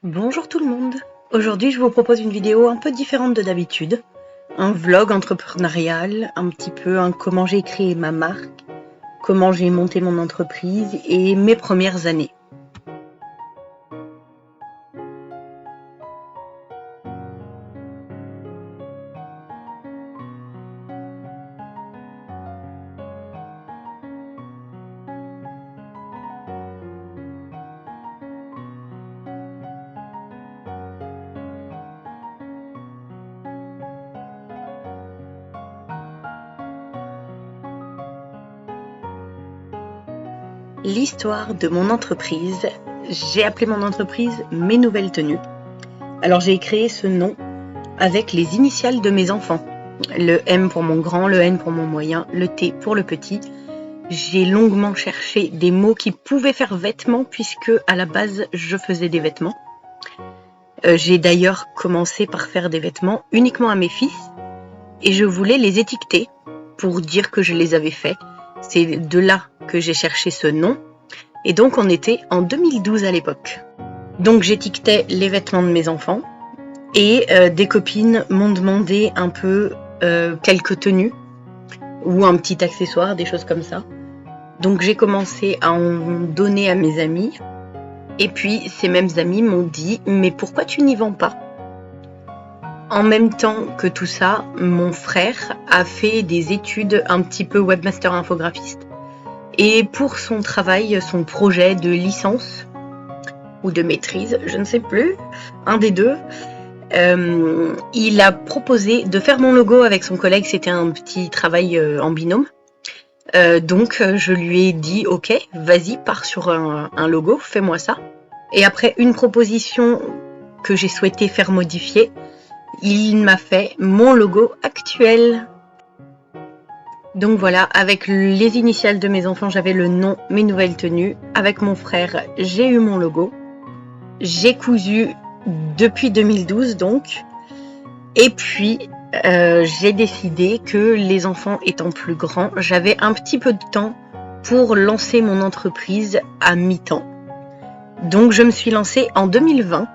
Bonjour tout le monde. Aujourd'hui je vous propose une vidéo un peu différente de d'habitude. Un vlog entrepreneurial, un petit peu comment j'ai créé ma marque, comment j'ai monté mon entreprise et mes premières années. L'histoire de mon entreprise, j'ai appelé mon entreprise Mes Nouvelles Tenues. Alors j'ai créé ce nom avec les initiales de mes enfants. Le M pour mon grand, le N pour mon moyen, le T pour le petit. J'ai longuement cherché des mots qui pouvaient faire vêtements puisque à la base je faisais des vêtements. J'ai d'ailleurs commencé par faire des vêtements uniquement à mes fils et je voulais les étiqueter pour dire que je les avais faits. C'est de là que j'ai cherché ce nom et donc on était en 2012 à l'époque. Donc j'étiquetais les vêtements de mes enfants et des copines m'ont demandé un peu quelques tenues ou un petit accessoire, des choses comme ça. Donc j'ai commencé à en donner à mes amis. Et puis, ces mêmes amis m'ont dit « Mais pourquoi tu n'y vends pas ?» En même temps que tout ça, mon frère a fait des études un petit peu webmaster infographiste. Et pour son travail, son projet de licence, ou de maîtrise, je ne sais plus, un des deux, il a proposé de faire mon logo avec son collègue, c'était un petit travail en binôme. Donc je lui ai dit « Ok, vas-y, pars sur un logo, fais-moi ça ». Et après une proposition que j'ai souhaité faire modifier, il m'a fait mon logo actuel. Donc voilà, avec les initiales de mes enfants, j'avais le nom Mes Nouvelles Tenues. Avec mon frère, j'ai eu mon logo. J'ai cousu depuis 2012 donc. Et puis, j'ai décidé que les enfants étant plus grands, j'avais un petit peu de temps pour lancer mon entreprise à mi-temps. Donc je me suis lancée en 2020.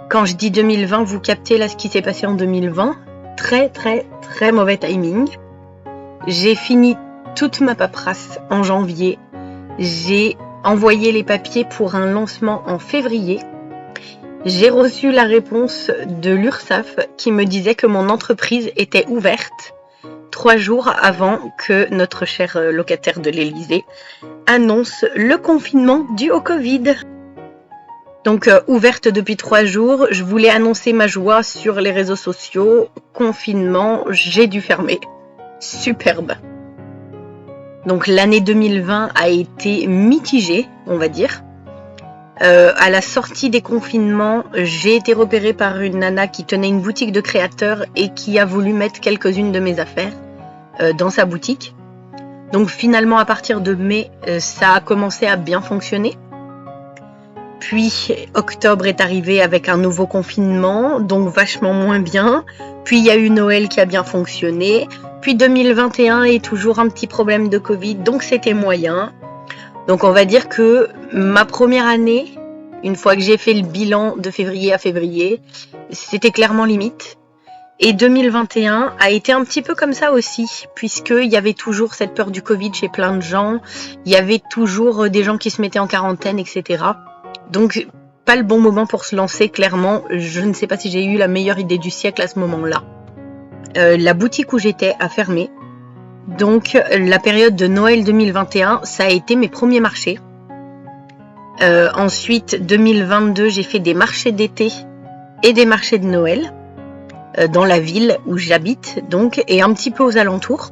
Quand je dis 2020, vous captez là ce qui s'est passé en 2020. Très mauvais timing. J'ai fini toute ma paperasse en janvier. J'ai envoyé les papiers pour un lancement en février. J'ai reçu la réponse de l'URSSAF qui me disait que mon entreprise était ouverte 3 jours avant que notre cher locataire de l'Élysée annonce le confinement dû au Covid. Donc ouverte depuis 3 jours, je voulais annoncer ma joie sur les réseaux sociaux. Confinement, j'ai dû fermer. Superbe. Donc l'année 2020 a été mitigée, on va dire. À la sortie des confinements, j'ai été repérée par une nana qui tenait une boutique de créateurs et qui a voulu mettre quelques-unes de mes affaires dans sa boutique. Donc finalement, à partir de mai, ça a commencé à bien fonctionner. Puis octobre est arrivé avec un nouveau confinement, donc vachement moins bien. Puis il y a eu Noël qui a bien fonctionné. Puis 2021 est toujours un petit problème de Covid, donc c'était moyen. Donc on va dire que ma première année, une fois que j'ai fait le bilan de février à février, c'était clairement limite. Et 2021 a été un petit peu comme ça aussi, puisqu'il y avait toujours cette peur du Covid chez plein de gens, il y avait toujours des gens qui se mettaient en quarantaine, etc. Donc pas le bon moment pour se lancer, clairement. Je ne sais pas si j'ai eu la meilleure idée du siècle à ce moment-là. La boutique où j'étais a fermé. Donc la période de Noël 2021, ça a été mes premiers marchés. Ensuite, 2022, j'ai fait des marchés d'été et des marchés de Noël dans la ville où j'habite, donc, et un petit peu aux alentours.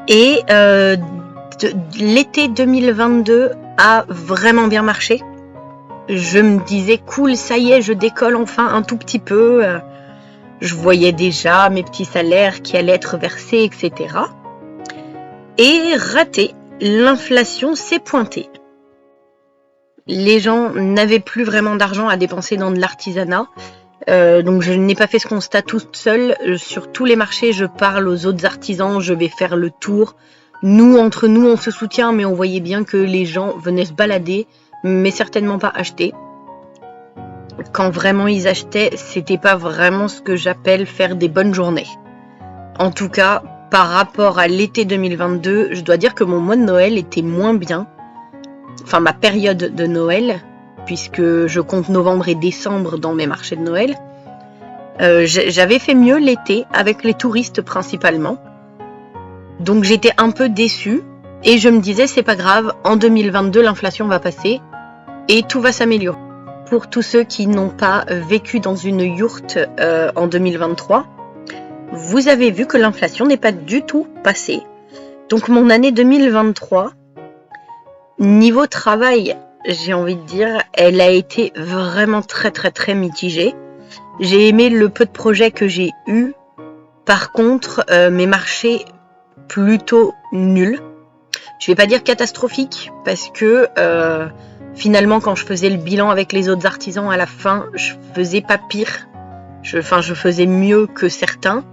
Et l'été 2022 a vraiment bien marché. Je me disais cool, ça y est, je décolle enfin un tout petit peu. Je voyais déjà mes petits salaires qui allaient être versés, etc. Et raté, l'inflation s'est pointée. Les gens n'avaient plus vraiment d'argent à dépenser dans de l'artisanat. Donc je n'ai pas fait ce constat toute seule. Sur tous les marchés, je parle aux autres artisans, je vais faire le tour. Nous, entre nous, on se soutient, mais on voyait bien que les gens venaient se balader, mais certainement pas acheter. quand vraiment ils achetaient, c'était pas vraiment ce que j'appelle faire des bonnes journées. En tout cas, par rapport à l'été 2022, je dois dire que mon mois de Noël était moins bien. Enfin, ma période de Noël, puisque je compte novembre et décembre dans mes marchés de Noël. J'avais fait mieux l'été, avec les touristes principalement. Donc j'étais un peu déçue. Et je me disais, c'est pas grave, en 2022, l'inflation va passer et tout va s'améliorer. Pour tous ceux qui n'ont pas vécu dans une yourte en 2023, vous avez vu que l'inflation n'est pas du tout passée. Donc mon année 2023, niveau travail, j'ai envie de dire, elle a été vraiment très très très mitigée. J'ai aimé le peu de projets que j'ai eu. Par contre, mes marchés plutôt nuls. Je vais pas dire catastrophique parce que finalement quand je faisais le bilan avec les autres artisans à la fin, je faisais pas pire. Je faisais mieux que certains.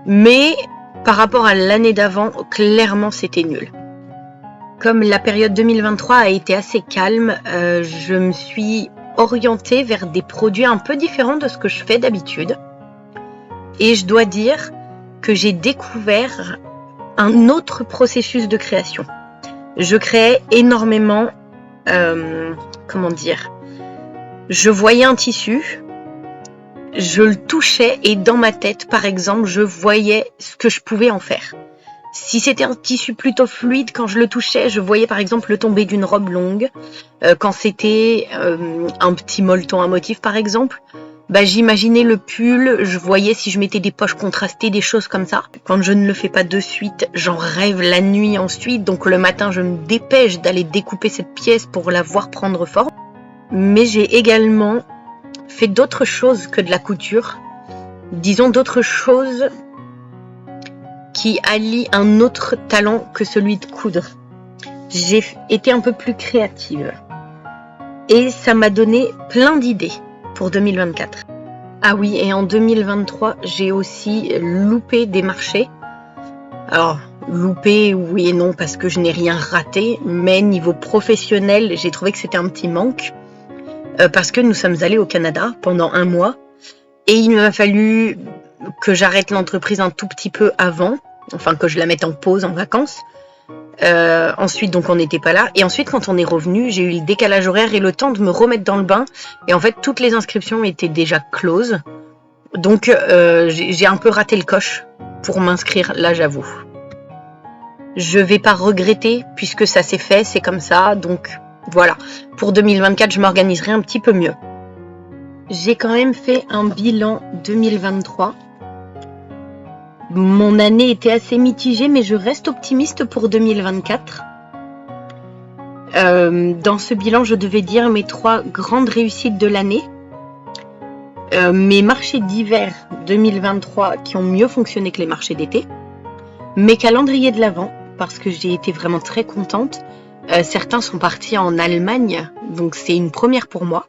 Mais par rapport à l'année d'avant, clairement c'était nul. Comme la période 2023 a été assez calme, je me suis orientée vers des produits un peu différents de ce que je fais d'habitude. Et je dois dire que j'ai découvert un autre processus de création. Je créais énormément, je voyais un tissu, je le touchais et dans ma tête, par exemple, je voyais ce que je pouvais en faire. Si c'était un tissu plutôt fluide, quand je le touchais, je voyais par exemple le tombé d'une robe longue. Quand c'était un petit molleton à motif par exemple, j'imaginais le pull, je voyais si je mettais des poches contrastées, des choses comme ça. Quand je ne le fais pas de suite, j'en rêve la nuit ensuite. Donc le matin, je me dépêche d'aller découper cette pièce pour la voir prendre forme. Mais j'ai également fait d'autres choses que de la couture. Disons d'autres choses qui allient un autre talent que celui de coudre. J'ai été un peu plus créative. Et ça m'a donné plein d'idées pour 2024. Ah oui, et en 2023, j'ai aussi loupé des marchés. Alors, loupé, oui et non, parce que je n'ai rien raté, mais niveau professionnel, j'ai trouvé que c'était un petit manque, parce que nous sommes allés au Canada pendant 1 mois, et il m'a fallu que j'arrête l'entreprise un tout petit peu avant, enfin que je la mette en pause en vacances. Ensuite, donc on n'était pas là. Et ensuite, quand on est revenu, j'ai eu le décalage horaire et le temps de me remettre dans le bain. Et en fait, toutes les inscriptions étaient déjà closes. Donc, j'ai un peu raté le coche pour m'inscrire, là, j'avoue. Je vais pas regretter puisque ça s'est fait, c'est comme ça. Donc, voilà. Pour 2024, je m'organiserai un petit peu mieux. J'ai quand même fait un bilan 2023. Mon année était assez mitigée, mais je reste optimiste pour 2024. Dans ce bilan, je devais dire mes 3 grandes réussites de l'année. Mes marchés d'hiver 2023 qui ont mieux fonctionné que les marchés d'été. Mes calendriers de l'Avent, parce que j'ai été vraiment très contente. Certains sont partis en Allemagne, donc c'est une première pour moi.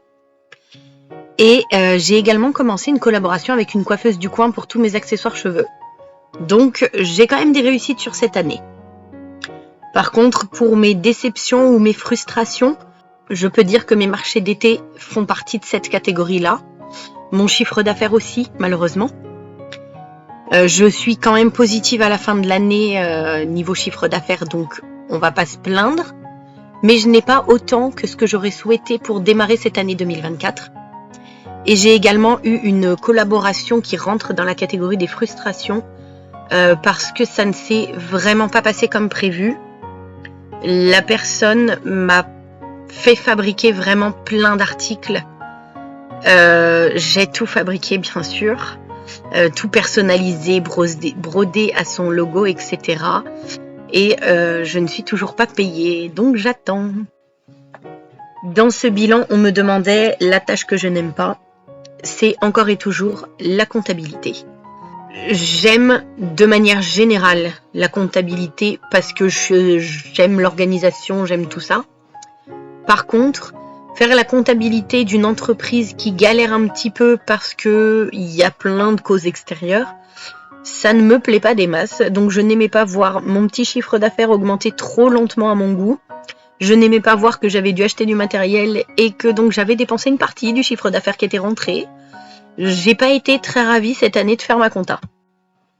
Et j'ai également commencé une collaboration avec une coiffeuse du coin pour tous mes accessoires cheveux. Donc, j'ai quand même des réussites sur cette année. Par contre, pour mes déceptions ou mes frustrations, je peux dire que mes marchés d'été font partie de cette catégorie-là. Mon chiffre d'affaires aussi, malheureusement. Je suis quand même positive à la fin de l'année niveau chiffre d'affaires, donc on va pas se plaindre. Mais je n'ai pas autant que ce que j'aurais souhaité pour démarrer cette année 2024. Et j'ai également eu une collaboration qui rentre dans la catégorie des frustrations. Parce que ça ne s'est vraiment pas passé comme prévu. La personne m'a fait fabriquer vraiment plein d'articles. J'ai tout fabriqué bien sûr, tout personnalisé, brodé à son logo, etc. Et je ne suis toujours pas payée, donc j'attends. Dans ce bilan, on me demandait la tâche que je n'aime pas. C'est encore et toujours la comptabilité. J'aime de manière générale la comptabilité parce que j'aime l'organisation, j'aime tout ça. Par contre, faire la comptabilité d'une entreprise qui galère un petit peu parce qu'il y a plein de causes extérieures, ça ne me plaît pas des masses. Donc je n'aimais pas voir mon petit chiffre d'affaires augmenter trop lentement à mon goût. Je n'aimais pas voir que j'avais dû acheter du matériel et que donc j'avais dépensé une partie du chiffre d'affaires qui était rentré. J'ai pas été très ravie cette année de faire ma compta.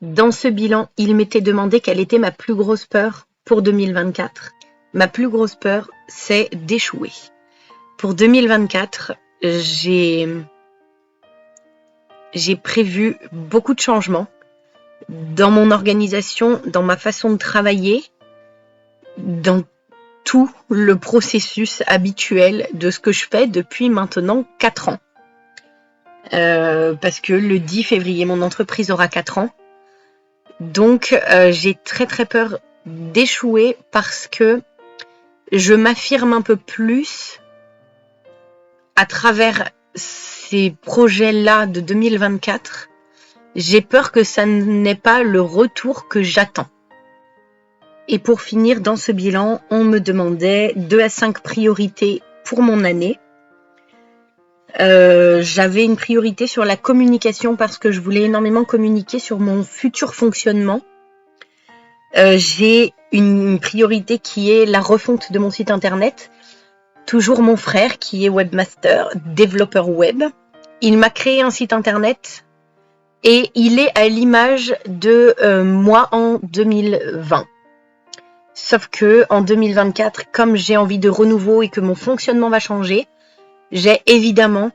Dans ce bilan, il m'était demandé quelle était ma plus grosse peur pour 2024. Ma plus grosse peur, c'est d'échouer. Pour 2024, j'ai prévu beaucoup de changements dans mon organisation, dans ma façon de travailler, dans tout le processus habituel de ce que je fais depuis maintenant 4 ans. Parce que le 10 février, mon entreprise aura 4 ans. Donc, j'ai très très peur d'échouer parce que je m'affirme un peu plus à travers ces projets-là de 2024. J'ai peur que ça n'ait pas le retour que j'attends. Et pour finir, dans ce bilan, on me demandait 2 à 5 priorités pour mon année. J'avais une priorité sur la communication parce que je voulais énormément communiquer sur mon futur fonctionnement. J'ai une priorité qui est la refonte de mon site internet. Toujours mon frère qui est webmaster, développeur web. Il m'a créé un site internet et il est à l'image de moi en 2020. Sauf que en 2024, comme j'ai envie de renouveau et que mon fonctionnement va changer, j'ai évidemment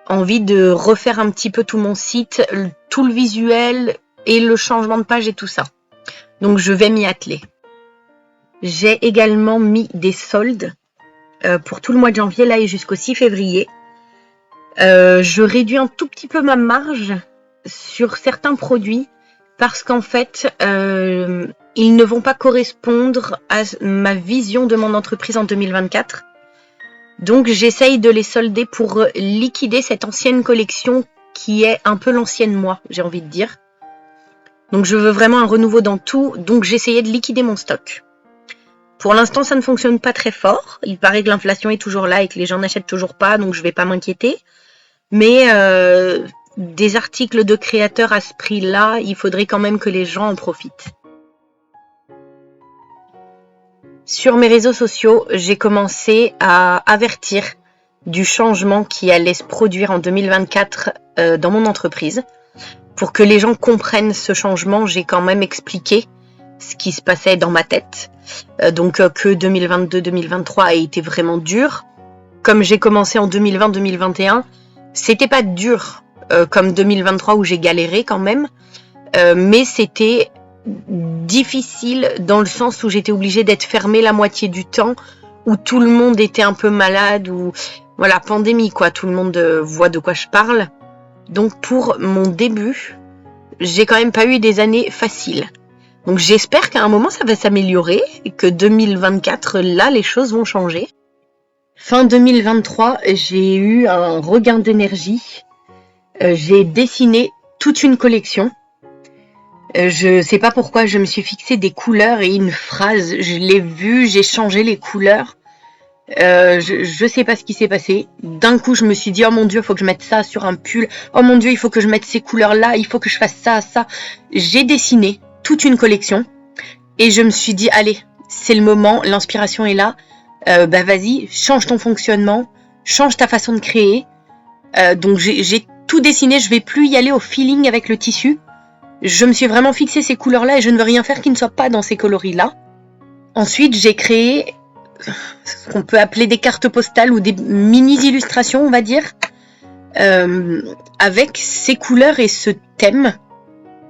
envie de refaire un petit peu tout mon site, tout le visuel et le changement de page et tout ça. Donc je vais m'y atteler. J'ai également mis des soldes pour tout le mois de janvier là et jusqu'au 6 février. Je réduis un tout petit peu ma marge sur certains produits parce qu'en fait, ils ne vont pas correspondre à ma vision de mon entreprise en 2024. Donc j'essaye de les solder pour liquider cette ancienne collection qui est un peu l'ancienne moi, j'ai envie de dire. Donc je veux vraiment un renouveau dans tout, donc j'essayais de liquider mon stock. Pour l'instant, ça ne fonctionne pas très fort. Il paraît que l'inflation est toujours là et que les gens n'achètent toujours pas, donc je ne vais pas m'inquiéter. Mais des articles de créateurs à ce prix-là, il faudrait quand même que les gens en profitent. Sur mes réseaux sociaux, j'ai commencé à avertir du changement qui allait se produire en 2024 dans mon entreprise. Pour que les gens comprennent ce changement, j'ai quand même expliqué ce qui se passait dans ma tête. Donc que 2022-2023 a été vraiment dur. Comme j'ai commencé en 2020-2021, c'était pas dur comme 2023 où j'ai galéré quand même. Mais c'était difficile dans le sens où j'étais obligée d'être fermée la moitié du temps, où tout le monde était un peu malade, ou voilà, pandémie quoi, tout le monde voit de quoi je parle. Donc pour mon début, j'ai quand même pas eu des années faciles. Donc j'espère qu'à un moment ça va s'améliorer et que 2024, là les choses vont changer. Fin 2023, j'ai eu un regain d'énergie. J'ai dessiné toute une collection. Je sais pas pourquoi je me suis fixé des couleurs et une phrase. Je l'ai vu, j'ai changé les couleurs. Je sais pas ce qui s'est passé. D'un coup, je me suis dit, oh mon Dieu, il faut que je mette ça sur un pull. Oh mon Dieu, il faut que je mette ces couleurs-là. Il faut que je fasse ça, ça. J'ai dessiné toute une collection et je me suis dit, allez, c'est le moment. L'inspiration est là. Vas-y, change ton fonctionnement, change ta façon de créer. Donc j'ai tout dessiné. Je vais plus y aller au feeling avec le tissu. Je me suis vraiment fixé ces couleurs-là et je ne veux rien faire qui ne soit pas dans ces coloris-là. Ensuite, j'ai créé ce qu'on peut appeler des cartes postales ou des mini-illustrations, on va dire, avec ces couleurs et ce thème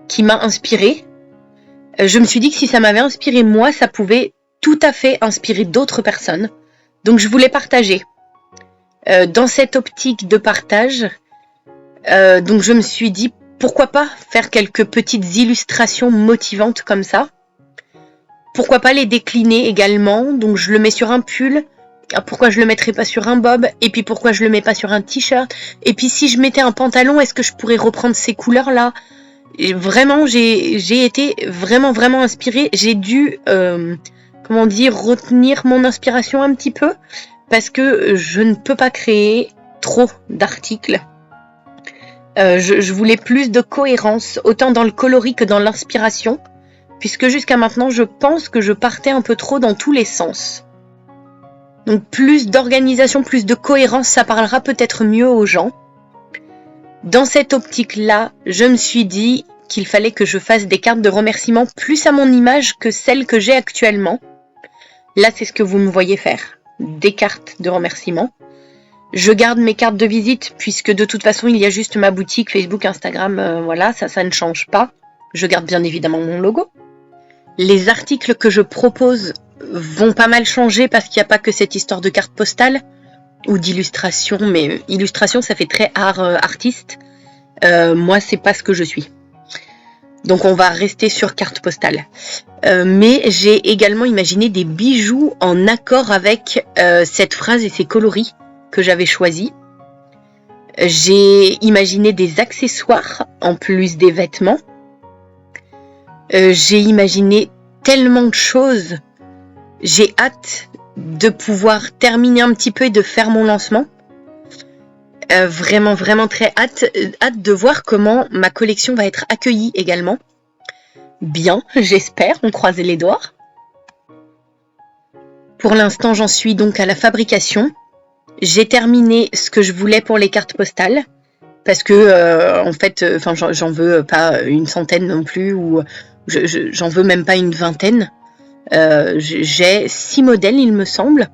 qui m'a inspirée. Je me suis dit que si ça m'avait inspiré moi, ça pouvait tout à fait inspirer d'autres personnes. Donc je voulais partager. Dans cette optique de partage, donc je me suis dit, pourquoi pas faire quelques petites illustrations motivantes comme ça. Pourquoi pas les décliner également. Donc je le mets sur un pull. Pourquoi je le mettrais pas sur un bob? Et puis pourquoi je le mets pas sur un t-shirt? Et puis si je mettais un pantalon, est-ce que je pourrais reprendre ces couleurs-là? Et vraiment, j'ai été vraiment inspirée. J'ai dû, retenir mon inspiration un petit peu. Parce que je ne peux pas créer trop d'articles. Je voulais plus de cohérence, autant dans le coloris que dans l'inspiration, puisque jusqu'à maintenant, je pense que je partais un peu trop dans tous les sens. Donc plus d'organisation, plus de cohérence, ça parlera peut-être mieux aux gens. Dans cette optique-là, je me suis dit qu'il fallait que je fasse des cartes de remerciement plus à mon image que celles que j'ai actuellement. Là, c'est ce que vous me voyez faire, des cartes de remerciement. Je garde mes cartes de visite puisque de toute façon, il y a juste ma boutique, Facebook, Instagram, voilà, ça ne change pas. Je garde bien évidemment mon logo. Les articles que je propose vont pas mal changer parce qu'il n'y a pas que cette histoire de carte postale ou d'illustration, mais illustration, ça fait très art artiste. Moi, c'est pas ce que je suis. Donc on va rester sur carte postale. Mais j'ai également imaginé des bijoux en accord avec cette phrase et ces coloris que j'avais choisis. J'ai imaginé des accessoires en plus des vêtements. J'ai imaginé tellement de choses. J'ai hâte de pouvoir terminer un petit peu et de faire mon lancement. Vraiment, vraiment très hâte de voir comment ma collection va être accueillie également. Bien, j'espère, on croise les doigts. Pour l'instant, j'en suis donc à la fabrication. J'ai terminé ce que je voulais pour les cartes postales. Parce que, en fait, j'en veux pas une centaine non plus, ou j'en veux même pas une vingtaine. J'ai 6 modèles, il me semble.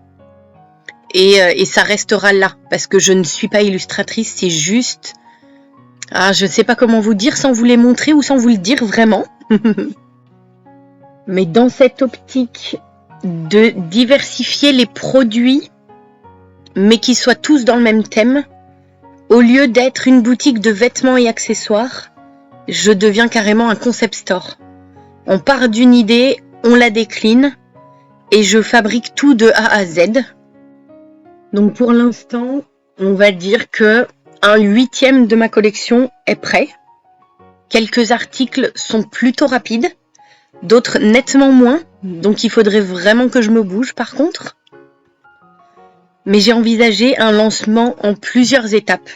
Et ça restera là, parce que je ne suis pas illustratrice, c'est juste... Ah, je ne sais pas comment vous dire sans vous les montrer ou sans vous le dire vraiment. Mais dans cette optique de diversifier les produits, mais qui soient tous dans le même thème, au lieu d'être une boutique de vêtements et accessoires, je deviens carrément un concept store. On part d'une idée, on la décline, et je fabrique tout de A à Z. Donc pour l'instant, on va dire que 1/8 de ma collection est prêt. Quelques articles sont plutôt rapides, d'autres nettement moins, donc il faudrait vraiment que je me bouge par contre. Mais j'ai envisagé un lancement en plusieurs étapes.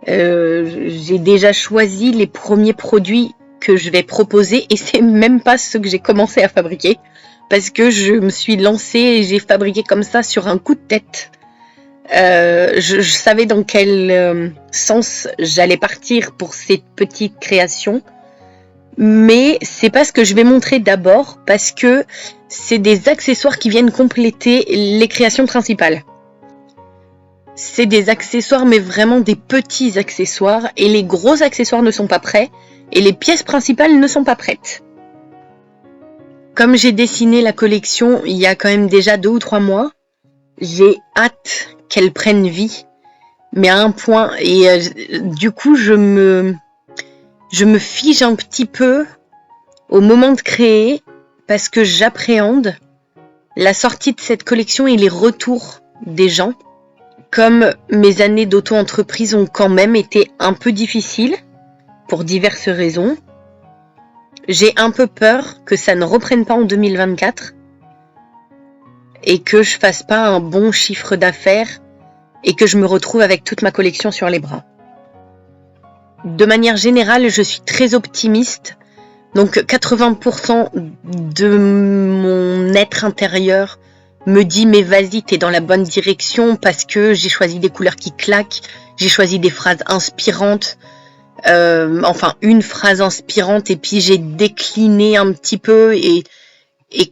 J'ai déjà choisi les premiers produits que je vais proposer et c'est même pas ce que j'ai commencé à fabriquer parce que je me suis lancée et j'ai fabriqué comme ça sur un coup de tête. Je savais dans quel sens j'allais partir pour ces petites créations, mais c'est pas ce que je vais montrer d'abord parce que c'est des accessoires qui viennent compléter les créations principales. C'est des accessoires, mais vraiment des petits accessoires, et les gros accessoires ne sont pas prêts, et les pièces principales ne sont pas prêtes. Comme j'ai dessiné la collection il y a quand même déjà 2 ou 3 mois, j'ai hâte qu'elle prenne vie, mais à un point, et du coup je me fige un petit peu au moment de créer, parce que j'appréhende la sortie de cette collection et les retours des gens. Comme mes années d'auto-entreprise ont quand même été un peu difficiles, pour diverses raisons, j'ai un peu peur que ça ne reprenne pas en 2024 et que je fasse pas un bon chiffre d'affaires et que je me retrouve avec toute ma collection sur les bras. De manière générale, je suis très optimiste, donc 80% de mon être intérieur me dit mais vas-y, t'es dans la bonne direction parce que j'ai choisi des couleurs qui claquent, j'ai choisi des phrases inspirantes, une phrase inspirante, et puis j'ai décliné un petit peu et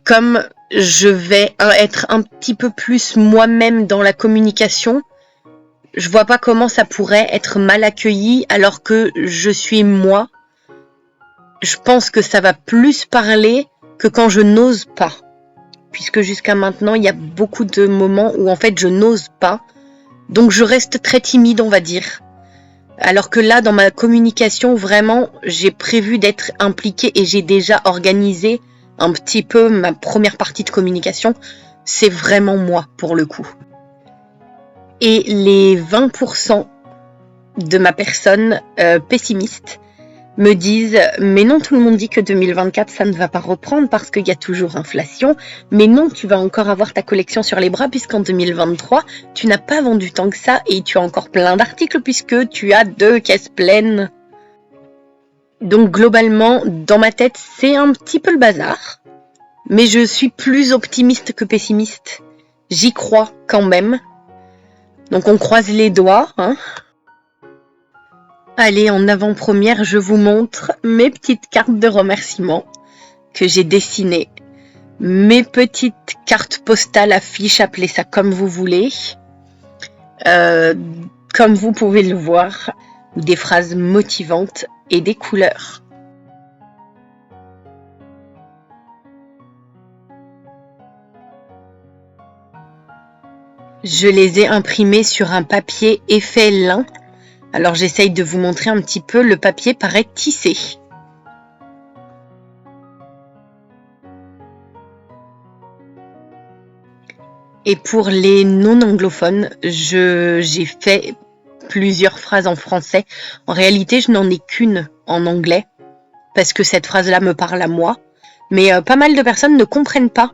comme je vais être un petit peu plus moi-même dans la communication, je vois pas comment ça pourrait être mal accueilli alors que je suis moi. Je pense que ça va plus parler que quand je n'ose pas. Puisque jusqu'à maintenant, il y a beaucoup de moments où en fait je n'ose pas. Donc je reste très timide, on va dire. Alors que là, dans ma communication, vraiment, j'ai prévu d'être impliquée et j'ai déjà organisé un petit peu ma première partie de communication. C'est vraiment moi, pour le coup. Et les 20% de ma personne pessimiste me disent « Mais non, tout le monde dit que 2024, ça ne va pas reprendre parce qu'il y a toujours inflation. Mais non, tu vas encore avoir ta collection sur les bras puisqu'en 2023, tu n'as pas vendu tant que ça et tu as encore plein d'articles puisque tu as 2 caisses pleines. » Donc globalement, dans ma tête, c'est un petit peu le bazar. Mais je suis plus optimiste que pessimiste. J'y crois quand même. Donc on croise les doigts, hein. Allez, en avant-première, je vous montre mes petites cartes de remerciement que j'ai dessinées. Mes petites cartes postales, affiches, appelez ça comme vous voulez. Comme vous pouvez le voir, des phrases motivantes et des couleurs. Je les ai imprimées sur un papier effet lin. Alors j'essaye de vous montrer un petit peu, le papier paraît tissé. Et pour les non-anglophones, j'ai fait plusieurs phrases en français. En réalité, je n'en ai qu'une en anglais, parce que cette phrase-là me parle à moi. Mais pas mal de personnes ne comprennent pas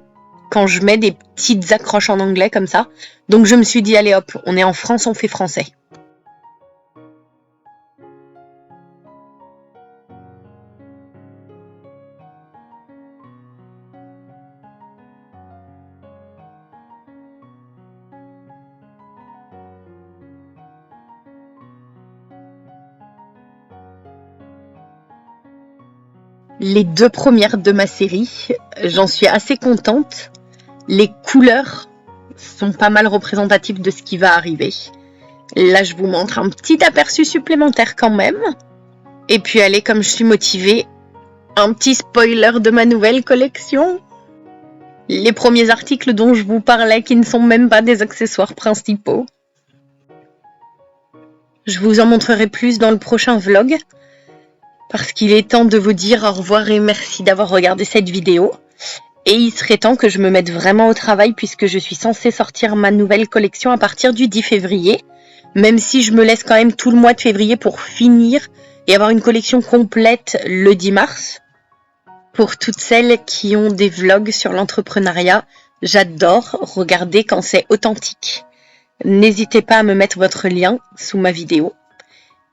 quand je mets des petites accroches en anglais comme ça. Donc je me suis dit, allez hop, on est en France, on fait français. Les 2 premières de ma série, j'en suis assez contente. Les couleurs sont pas mal représentatives de ce qui va arriver. Là, je vous montre un petit aperçu supplémentaire quand même. Et puis allez, comme je suis motivée, un petit spoiler de ma nouvelle collection. Les premiers articles dont je vous parlais qui ne sont même pas des accessoires principaux. Je vous en montrerai plus dans le prochain vlog. Parce qu'il est temps de vous dire au revoir et merci d'avoir regardé cette vidéo. Et il serait temps que je me mette vraiment au travail puisque je suis censée sortir ma nouvelle collection à partir du 10 février. Même si je me laisse quand même tout le mois de février pour finir et avoir une collection complète le 10 mars. Pour toutes celles qui ont des vlogs sur l'entrepreneuriat, j'adore regarder quand c'est authentique. N'hésitez pas à me mettre votre lien sous ma vidéo.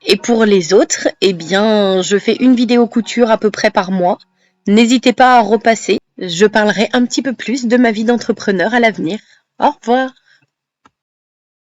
Et pour les autres, eh bien, je fais une vidéo couture à peu près par mois. N'hésitez pas à repasser. Je parlerai un petit peu plus de ma vie d'entrepreneur à l'avenir. Au revoir!